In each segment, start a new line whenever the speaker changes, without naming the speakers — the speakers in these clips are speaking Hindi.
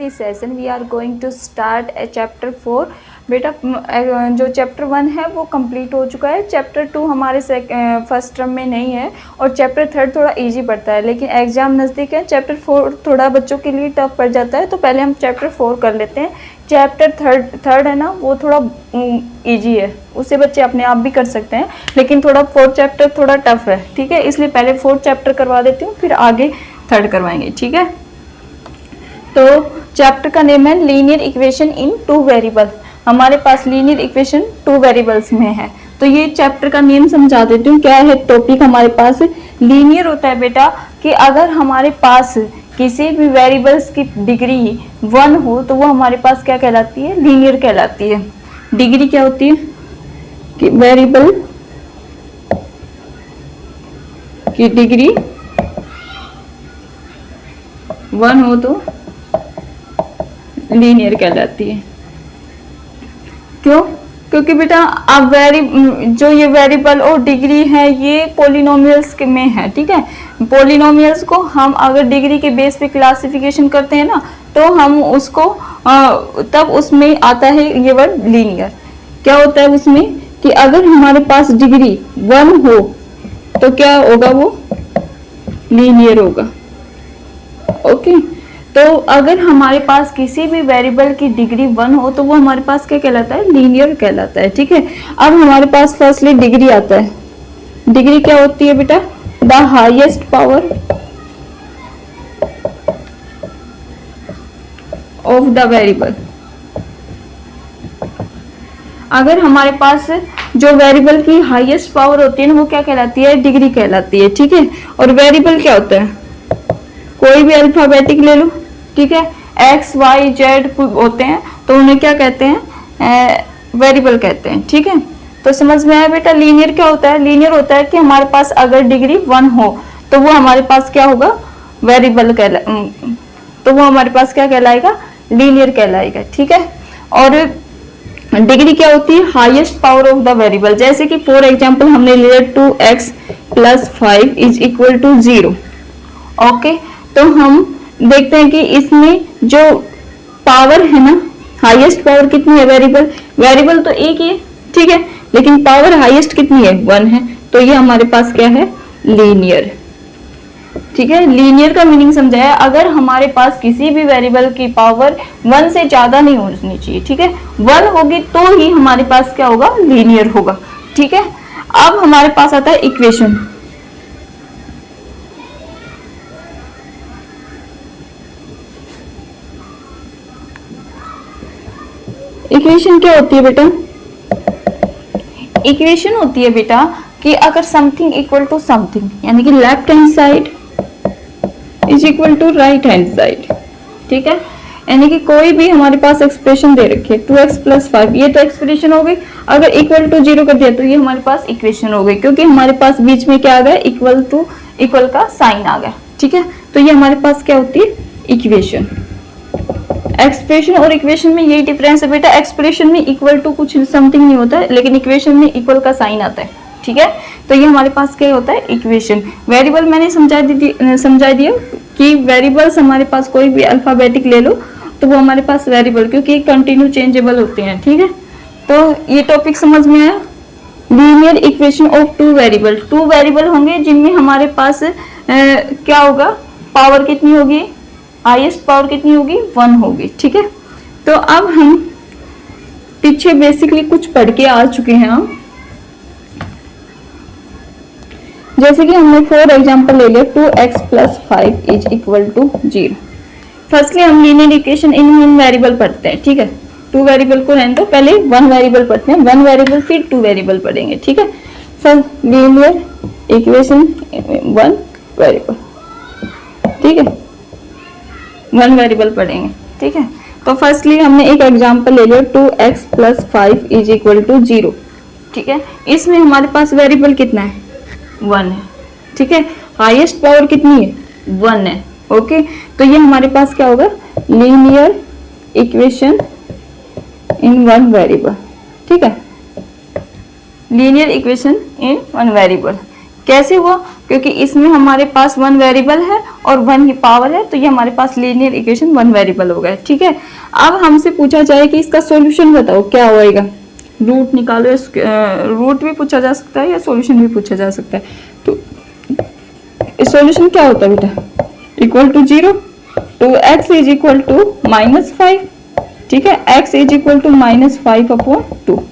This session we are going to start a chapter 4। बेटा जो चैप्टर 1 है वो कंप्लीट हो चुका है। चैप्टर 2 हमारे फर्स्ट टर्म में नहीं है और चैप्टर 3 थोड़ा इजी पड़ता है, लेकिन एग्जाम नज़दीक है। चैप्टर 4 थोड़ा बच्चों के लिए टफ पड़ जाता है, तो पहले हम चैप्टर 4 कर लेते हैं। चैप्टर थर्ड है ना, वो थोड़ा इजी है, उसे बच्चे अपने आप भी कर सकते हैं, लेकिन थोड़ा 4th चैप्टर थोड़ा टफ है। ठीक है, इसलिए पहले 4th चैप्टर करवा देती हूँ, फिर आगे 3rd करवाएंगे। ठीक है, तो चैप्टर का नेम है लीनियर इक्वेशन इन 2 वेरिएबल। हमारे पास लीनियर इक्वेशन 2 वेरिएबल्स में है, तो ये चैप्टर का नेम समझा देती हूँ। क्या है टॉपिक हमारे पास? लीनियर होता है बेटा कि अगर हमारे पास किसी भी वेरिएबल्स की डिग्री 1 हो तो वो हमारे पास क्या कहलाती है? लीनियर कहलाती है। डिग्री क्या होती है? कि वेरिएबल की डिग्री 1 हो तो लीनियर कहलाती है। क्यों? क्योंकि बेटा अब जो ये वेरिएबल और डिग्री है ये पॉलिनोमियल्स में है। ठीक है, पॉलिनोमियल्स को हम अगर डिग्री के बेस पे क्लासिफिकेशन करते हैं ना, तो हम उसको तब उसमें आता है ये वर्ड लीनियर। क्या होता है उसमें कि अगर हमारे पास डिग्री 1 हो तो क्या होगा? वो लीनियर होगा। ओके, तो अगर हमारे पास किसी भी वेरिएबल की डिग्री 1 हो तो वो हमारे पास क्या कहलाता है? लीनियर कहलाता है। ठीक है, अब हमारे पास फर्स्टली डिग्री आता है। डिग्री क्या होती है बेटा? The highest power of the variable. अगर हमारे पास जो वेरिएबल की हाईएस्ट पावर होती है ना, वो क्या कहलाती है? डिग्री कहलाती है। ठीक है, और वेरिएबल क्या होता है? कोई भी अल्फाबेटिक ले लो। ठीक है, एक्स वाई जेड होते हैं तो उन्हें क्या कहते हैं? वेरिएबल कहते हैं। ठीक है, तो समझ में आया बेटा? लीनियर क्या होता है? लीनियर होता है कि हमारे पास अगर डिग्री 1 हो तो वो हमारे पास क्या होगा? वेरिएबल तो वो हमारे पास क्या कहलाएगा? लीनियर कहलाएगा। ठीक है, और डिग्री क्या होती है? Highest power of the variable. जैसे कि फॉर एग्जांपल हमने लिया 2x + 5 = 0। ओके, तो हम देखते हैं कि इसमें जो पावर है ना, हाईएस्ट पावर कितनी है? वेरिएबल तो एक ही है। ठीक है, लेकिन पावर हाईएस्ट कितनी है? 1 है, तो ये हमारे पास क्या है? लीनियर। ठीक है, लीनियर का मीनिंग समझाया। अगर हमारे पास किसी भी वेरिएबल की पावर 1 से ज्यादा नहीं होनी चाहिए। ठीक है, 1 होगी तो ही हमारे पास क्या होगा? लीनियर होगा। ठीक है, अब हमारे पास आता है इक्वेशन। इक्वेशन क्या होती है बेटा? इक्वेशन होती है बेटा कि अगर समथिंग इक्वल टू समथिंग, यानी कि left hand side is equal to right hand side. ठीक है, यानी कि कोई भी हमारे पास एक्सप्रेशन दे रखी है 2x + 5, ये तो एक्सप्रेशन हो गई। अगर इक्वल टू 0 कर दिया तो ये हमारे पास इक्वेशन हो गई, क्योंकि हमारे पास बीच में क्या आ गया? इक्वल का साइन आ गया। ठीक है, तो ये हमारे पास क्या होती है? इक्वेशन। एक्सप्रेशन और इक्वेशन में यही डिफरेंस है बेटा। एक्सप्रेशन में इक्वल टू कुछ समथिंग नहीं होता है, लेकिन इक्वेशन में इक्वल का साइन आता है। ठीक है, तो ये हमारे पास क्या होता है? इक्वेशन। वेरिएबल मैंने समझा दिया कि वेरिएबल्स हमारे पास कोई भी अल्फाबेटिक ले लो तो वो हमारे पास वेरिएबल, क्योंकि कंटिन्यू चेंजेबल होते हैं। ठीक है, तो ये टॉपिक समझ में आया। Linear equation of 2 variable. 2 variable होंगे जिनमें हमारे पास क्या होगा? पावर कितनी होगी? हाईएस्ट पावर कितनी होगी? 1 होगी। ठीक है, तो अब हम पीछे बेसिकली कुछ पढ़ के आ चुके हैं हम। जैसे कि हमने फॉर एग्जांपल ले लिया 2x + 5 = 0। फर्स्टली हम लीनियर इक्वेशन इन 1 वेरिएबल पढ़ते हैं। ठीक है, 2 वेरिएबल को रहने दो, पहले 1 वेरिएबल पढ़ते हैं। 1 वेरिएबल फिर 2 वेरिएबल पढ़ेंगे। ठीक है, फर्स्ट लीनियर इक्वेशन 1 वेरिएबल। ठीक है, 1 वेरिएबल पढ़ेंगे। ठीक है, तो फर्स्टली हमने एक एग्जांपल ले लिया 2x + 5 = 0। ठीक है, इसमें हमारे पास वेरिएबल कितना है? 1 है। ठीक है, हाईएस्ट पावर कितनी है? 1 है। ओके, तो ये हमारे पास क्या होगा? लीनियर इक्वेशन इन 1 वेरिएबल। ठीक है, लीनियर इक्वेशन इन 1 वेरिएबल कैसे हुआ? क्योंकि इसमें हमारे पास वन वेरिएबल है और वन ही पावर है, तो ये हमारे पास लीनियर इक्वेशन वन वेरिएबल हो गया। ठीक है, अब हमसे पूछा जाए कि इसका सॉल्यूशन बताओ क्या होएगा, रूट निकालो। रूट भी पूछा जा सकता है या सॉल्यूशन भी पूछा जा सकता है। तो सॉल्यूशन क्या होता है बेटा, इक्वल टू 0, तो x इज इक्वल टू -5। ठीक है, x इज इक्वल टू -5/2।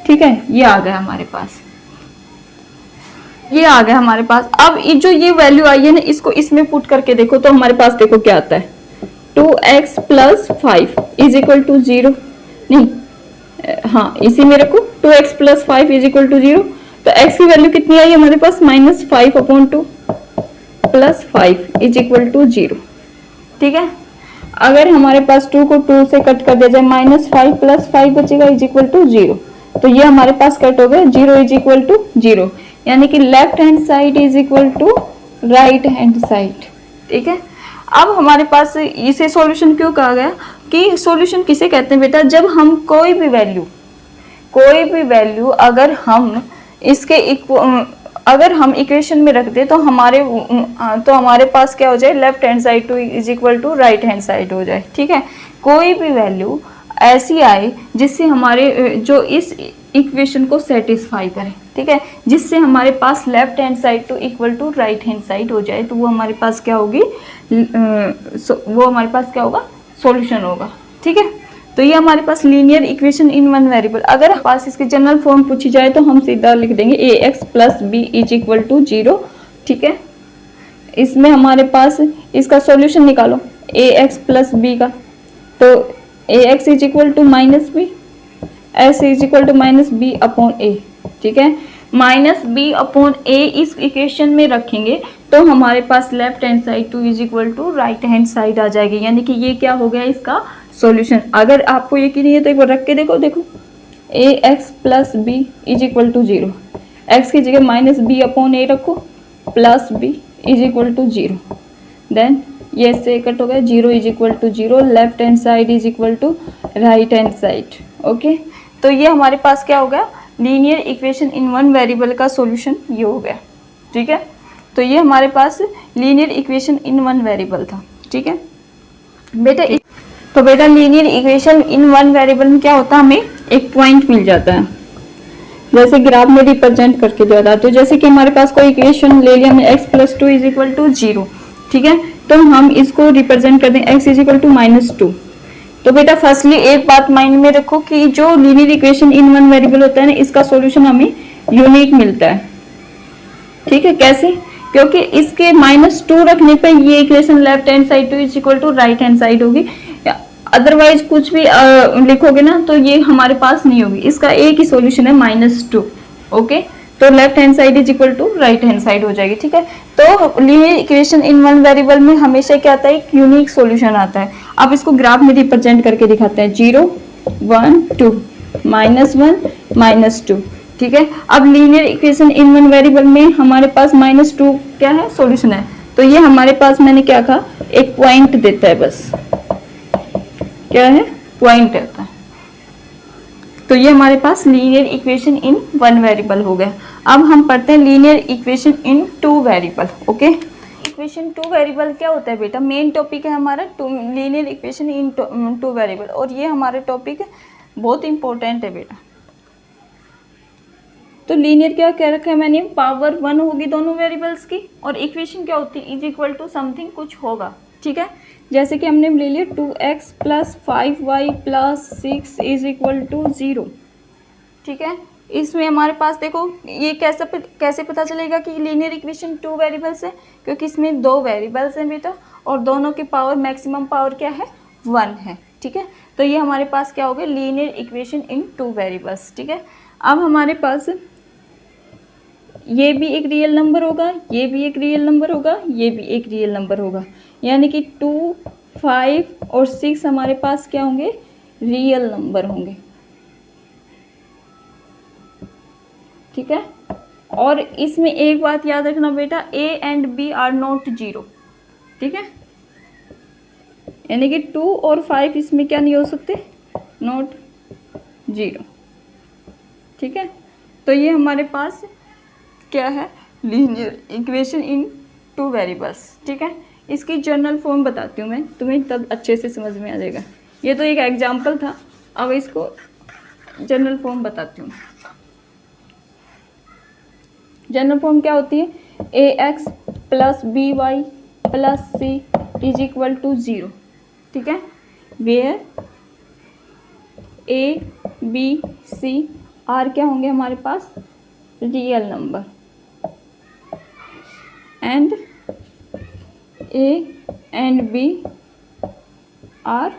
ठीक है, ये आ गया हमारे पास, ये आ गया हमारे पास। अब जो ये वैल्यू आई है ना, इसको इसमें पुट करके देखो तो हमारे पास देखो क्या आता है, 2x + 5 इज इक्वल टू 0। नहीं, हाँ इसी में रखो, 2x + 5 इज इक्वल टू 0। तो x की वैल्यू कितनी आई हमारे पास, -5/2 + 5 इज इक्वल टू 0। ठीक है, अगर हमारे पास 2 को 2 से कट कर दिया जाए, -5 + 5 बचेगा इज इक्वल टू 0। तो ये हमारे पास कट हो गया, 0 इज इक्वल टू 0, यानी कि left hand side is equal to right hand side. ठीक है, अब हमारे पास इसे सॉल्यूशन क्यों कहा गया, कि सॉल्यूशन किसे कहते हैं बेटा, जब हम कोई भी वैल्यू अगर हम इसके अगर हम इक्वेशन में रख दे तो हमारे पास क्या हो जाए, left hand side to is equal to right hand side हो जाए। ठीक है, कोई भी वैल्यू ऐसी आए जिससे हमारे जो इस इक्वेशन को सेटिस्फाई करे, ठीक है, जिससे हमारे पास left hand side to equal to right hand side हो जाए, तो वो हमारे पास क्या होगी, वो हमारे पास क्या होगा, सॉल्यूशन होगा। ठीक है, तो ये हमारे पास linear equation in one variable. अगर हमारे पास इसकी जनरल फॉर्म पूछी जाए तो हम सीधा लिख देंगे ax + b is equal to 0। ठीक है, इसमें हमारे पास इसका सॉल्यूशन निकालो ax + b का, तो ax is equal to -b, s is equal to -b/a। ठीक है, -b/a इस इक्वेशन में रखेंगे तो हमारे पास left hand side to is equal to right hand side आ जाएगी, यानी कि ये क्या हो गया इसका सॉल्यूशन। अगर आपको यकीन नहीं है तो एक बार रख के देखो ax + b is equal to 0, x की जगह -b/a रखो, प्लस b is equal to 0, then ये से कट हो गया, 0 is equal to 0, left hand side is equal to right hand side. Okay, तो ये हमारे पास क्या हो गया, linear equation in one variable का सॉल्यूशन ये हो गया। ठीक है, तो ये हमारे पास linear equation in one variable था। ठीक है बेटा, तो बेटा linear equation in one variable में क्या होता है, हमें एक पॉइंट मिल जाता है, जैसे ग्राफ में रिप्रेजेंट करके दिया था। तो जैसे कि हमारे पास कोई इक्वेशन ले लिया हमने, x + 2 इज इक्वल टू 0। ठीक है, तो हम इसको रिप्रेजेंट कर दें x इज इक्वल टू -2। तो बेटा फर्स्टली एक बात माइंड में रखो कि जो linear equation in one variable होता है ना, इसका सॉल्यूशन हमें यूनिक मिलता है। ठीक है, कैसे, क्योंकि इसके -2 रखने पे ये equation left hand side to is equal to right hand side होगी, अदरवाइज कुछ भी लिखोगे ना तो ये हमारे पास नहीं होगी। इसका एक ही सॉल्यूशन है -2। ओके, तो left hand side is equal to right hand side हो जाएगी। ठीक है, तो linear equation in one variable में हमेशा क्या आता है, एक यूनिक सॉल्यूशन आता है। अब इसको ग्राफ में रिप्रेजेंट करके दिखाते हैं, 0 1 2 -1 -2। ठीक है, अब linear equation in one variable में हमारे पास -2 क्या है, सॉल्यूशन है। तो ये हमारे पास मैंने क्या कहा, एक पॉइंट देता है, बस क्या है, पॉइंट रहता है। तो ये हमारे पास linear equation in one variable हो गया। अब हम पढ़ते हैं linear equation in two variable. Okay, equation two variable क्या होता है बेटा, मेन टॉपिक है हमारा linear equation in two variable, और ये हमारा टॉपिक बहुत इंपॉर्टेंट है बेटा। तो लीनियर क्या कह रखा है मैंने, पावर 1 होगी दोनों वेरिएबल्स की, और इक्वेशन क्या होती है, इज इक्वल टू समथिंग कुछ होगा। ठीक है, जैसे कि हमने ले लिया 2x + 5y + 6 is equal to 0। ठीक है, इसमें हमारे पास देखो ये कैसे पता चलेगा कि लीनियर इक्वेशन टू वेरिएबल्स है, क्योंकि इसमें दो वेरिएबल्स हैं बेटा, और दोनों की पावर मैक्सिमम पावर क्या है, 1 है। ठीक है, तो ये हमारे पास क्या हो गया, linear equation in two variables. ठीक है, अब हमारे पास ये भी एक रियल नंबर होगा, ये भी एक रियल नंबर होगा, ये भी एक रियल नंबर होगा, यानी कि 2 5 और 6 हमारे पास क्या होंगे, रियल नंबर होंगे। ठीक है, और इसमें एक बात याद रखना बेटा, a and b are not 0। ठीक है, यानी कि 2 और 5 इसमें क्या नहीं हो सकते, नॉट 0। ठीक है, तो ये हमारे पास क्या है, linear equation in two variables, ठीक है। इसकी जनरल फॉर्म बताती हूँ मैं, तुम्हें तब अच्छे से समझ में आ जाएगा। ये तो एक एग्जाम्पल था, अब इसको जनरल फॉर्म बताती हूँ। जनरल फॉर्म क्या होती है? A x plus b y plus c is equal to 0, ठीक है। Where a b c are क्या होंगे हमारे पास? Real number, and a and b are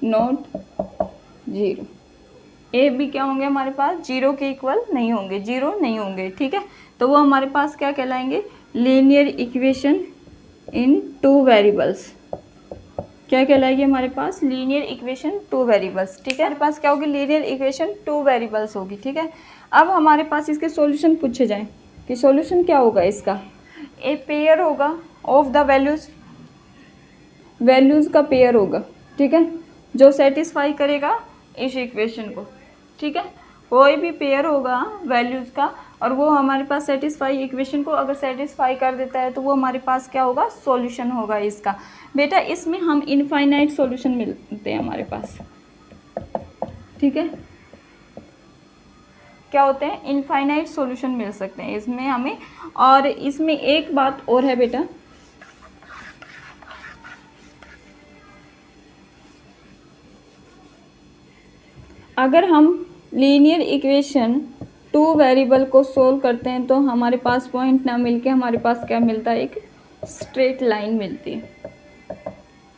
not 0। A b क्या होंगे हमारे पास? 0 के इक्वल नहीं होंगे, 0 नहीं होंगे, ठीक है। तो वो हमारे पास क्या कहलाएंगे? Linear equation in two variables. क्या कहलाएगी हमारे पास? लीनियर इक्वेशन टू वेरिएबल्स, ठीक है। हमारे पास क्या होगी? लीनियर इक्वेशन टू वेरिएबल्स होगी, ठीक है। अब हमारे पास इसके सॉल्यूशन पूछे जाएं कि सॉल्यूशन क्या होगा इसका? ए पेयर होगा ऑफ द वैल्यूज़ का पेयर होगा, ठीक है, जो सेटिस्फाई करेगा इस इक्वेशन को, ठीक है। कोई भी पेयर होगा वैल्यूज़ का और वो हमारे पास सेटिस्फाई इक्वेशन को अगर सेटिस्फाई कर देता है तो वो हमारे पास क्या होगा? सॉल्यूशन होगा इसका। बेटा इसमें हम इनफाइनाइट सॉल्यूशन मिलते हैं हमारे पास, ठीक है। क्या होते हैं? इनफाइनाइट सॉल्यूशन मिल सकते हैं इसमें हमें। और इसमें एक बात और है बेटा, अगर हम लीनियर इक्वेशन टू वेरिएबल को सोल्व करते हैं तो हमारे पास पॉइंट ना मिलके हमारे पास क्या मिलता है? एक स्ट्रेट लाइन मिलती है,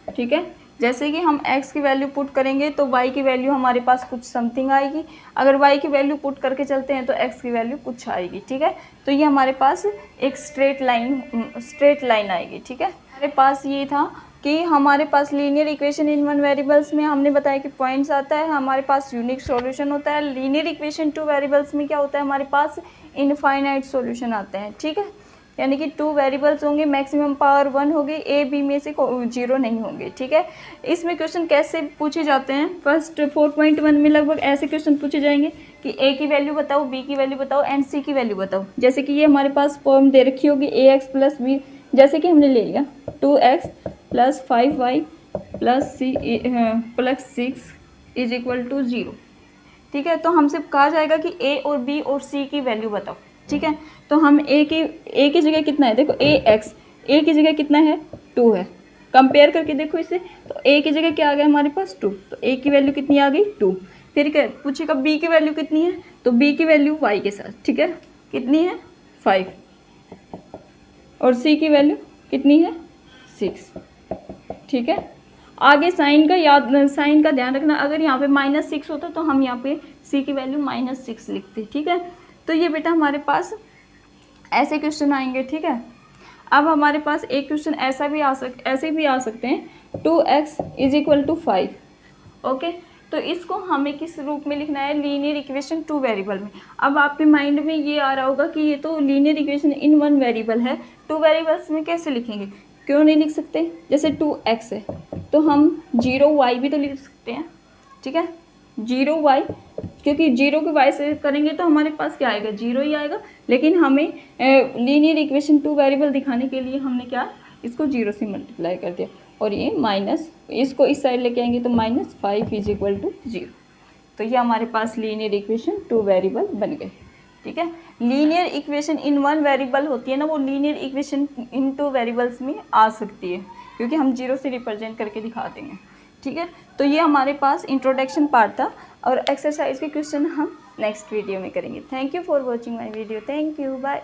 ठीक है। जैसे कि हम x की वैल्यू पुट करेंगे तो y की वैल्यू हमारे पास कुछ समथिंग आएगी, अगर y की वैल्यू पुट करके चलते हैं तो x की वैल्यू कुछ आएगी, ठीक है। तो ये हमारे पास एक स्ट्रेट लाइन आएगी, ठीक है। हमारे पास ये था कि हमारे पास linear equation in one variables में हमने बताया कि पॉइंट्स आता है, हमारे पास यूनिक सॉल्यूशन होता है। लीनियर इक्वेशन टू वेरिएबल्स में क्या होता है? हमारे पास इनफाइनाइट सॉल्यूशन आते हैं, ठीक है। यानी कि टू वेरिएबल्स होंगे, मैक्सिमम पावर 1 होगी, ए बी में से 0 नहीं होंगे, ठीक है। इसमें क्वेश्चन कैसे पूछे जाते हैं? फर्स्ट 4.1 में लगभग ऐसे क्वेश्चन पूछे जाएंगे कि ए की वैल्यू बताओ, बी की वैल्यू बताओ एंड सी की वैल्यू बताओ। जैसे कि ये हमारे पास फॉर्म दे रखी होगी ए एक्स प्लस बी, जैसे कि हमने ले लिया 2x plus 5y plus 6 is equal to 0, ठीक है। तो हमसे कहा जाएगा कि ए और बी और सी की वैल्यू बताओ, ठीक है। तो हम ए की जगह कितना है? देखो ए की जगह कितना है? 2 है। कंपेयर करके देखो इसे, तो ए की जगह क्या आ गया हमारे पास? 2। तो ए की वैल्यू कितनी आ गई? 2। फिर क्या पूछेगा? बी की वैल्यू कितनी है? तो बी की वैल्यू y के साथ, ठीक है, कितनी है? 5। और सी की वैल्यू कितनी है? 6, ठीक है। आगे साइन का ध्यान रखना, अगर यहाँ पे -6 होता तो हम यहाँ पे सी की वैल्यू -6 लिखते, ठीक है। तो ये बेटा हमारे पास ऐसे क्वेश्चन आएंगे, ठीक है। अब हमारे पास एक क्वेश्चन ऐसे भी आ सकते हैं 2x is equal to 5, okay. तो इसको हमें किस रूप में लिखना है? लीनियर इक्वेशन टू वेरिएबल में। अब आपके माइंड में ये आ रहा होगा कि ये तो linear equation in one variable है, टू वेरिएबल्स में कैसे लिखेंगे? क्यों नहीं लिख सकते? जैसे 2x है तो हम 0y भी तो लिख सकते हैं, ठीक है। 0y, क्योंकि 0 को y से करेंगे तो हमारे पास क्या आएगा? 0 ही आएगा। लेकिन हमें लीनियर इक्वेशन टू वेरिएबल दिखाने के लिए हमने क्या, इसको 0 से मल्टीप्लाई कर दिया और ये माइनस, इसको इस साइड लेके आएंगे तो -5 इज इक्वल टू 0। तो ये हमारे पास लीनियर इक्वेशन टू वेरिएबल बन गए, ठीक है। Linear equation in one variable होती है ना, वो linear equation in two variables में आ सकती है, क्योंकि हम 0 से रिप्रेजेंट करके दिखा देंगे, ठीक है। तो ये हमारे पास इंट्रोडक्शन पार्ट था और एक्सरसाइज के क्वेश्चन हम नेक्स्ट वीडियो में करेंगे। Thank you for watching my video. Thank you, bye.